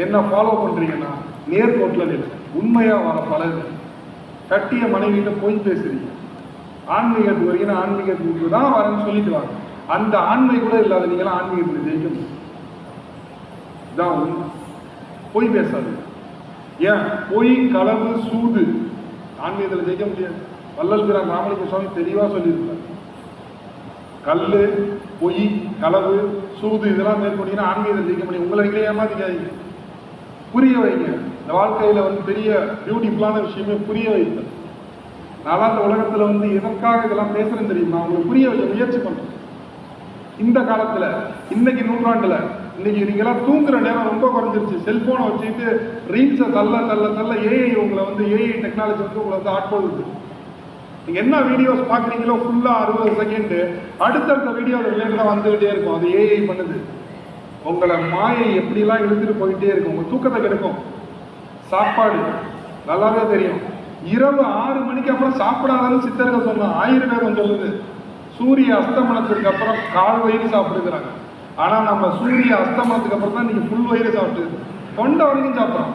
என்ன ஃபாலோ பண்றீங்கன்னா நேர்கோட்டில் நிலை, உண்மையா வர பழகு. கட்டிய மனைவியிட்ட போய் பேசுறீங்க, ஆன்மீகத்துக்கு வரீங்கன்னா ஆன்மீகத்துக்கு தான் வரேன்னு சொல்லிட்டு வாங்க. அந்த ஆண்மை கூட இல்லாத நீங்களாம் ஆன்மீகத்தில் ஜெயிக்க முடியும். இதான் உண்மை. பொய் பேசாது. ஏன் பொய், களவு, சூது ஆன்மீகத்தில் ஜெயிக்க முடியாது. வள்ளல் பிரான் ராமலிங்க சுவாமி தெளிவா சொல்லியிருக்காரு. கல்லு, பொய், களவு, சூது இதெல்லாம் மேற்கொண்டீங்கன்னா ஆன்மீகத்தில் ஜெயிக்க முடியும். உங்களை நீங்களே ஏமாத்திக்காதீங்க, புரிய வைங்க. இந்த வாழ்க்கையில பெரிய பியூட்டிஃபுல்லான விஷயமே புரிய வைத்தல். நான் இந்த உலகத்துல எதற்காக இதெல்லாம் பேசுறேன்னு தெரியுமா? உங்களுக்கு புரிய வைக்க முயற்சி பண்றேன். இந்த காலத்துல, இன்னைக்கு நூற்றாண்டுல, இன்னைக்கு நீங்களாம் தூங்குற நேரம் ரொம்ப குறைஞ்சிருச்சு. செல்போனை வச்சுட்டு ரீல்ஸை தள்ள தள்ள தள்ள ஏஐ உங்களை ஏஐ டெக்னாலஜி உங்களை ஆட்கொள்ளுது. நீங்க என்ன வீடியோஸ் பாக்குறீங்களோ ஃபுல்லா 60 செகண்ட் அடுத்தடுத்த வீடியோ ரிலேட்டடா வந்துகிட்டே இருக்கும். அது ஏஐ பண்ணுது. உங்களை மாயை எப்படிலாம் இழுத்துட்டு போயிட்டே இருக்கும். உங்க தூக்கத்தை கெடுக்கும். சாப்பாடு நல்லாவே தெரியும். இரவு 6 மணிக்கு அப்புறம் சாப்பிடாதன்னு சித்தர்கள் சொன்னாங்க. ஆயுர்வேதம் சொல்லுது சூரிய அஸ்தமனத்துக்கு அப்புறம் 1/4 வயிறு சாப்பிடுறாங்க. ஆனா நம்ம சூரிய அஸ்தமனத்துக்கு அப்புறம் தான் நீங்க ஃபுல் வயிறு சாப்பிட்டு தொண்டை வரைக்கும் சாப்பிட்றோம்.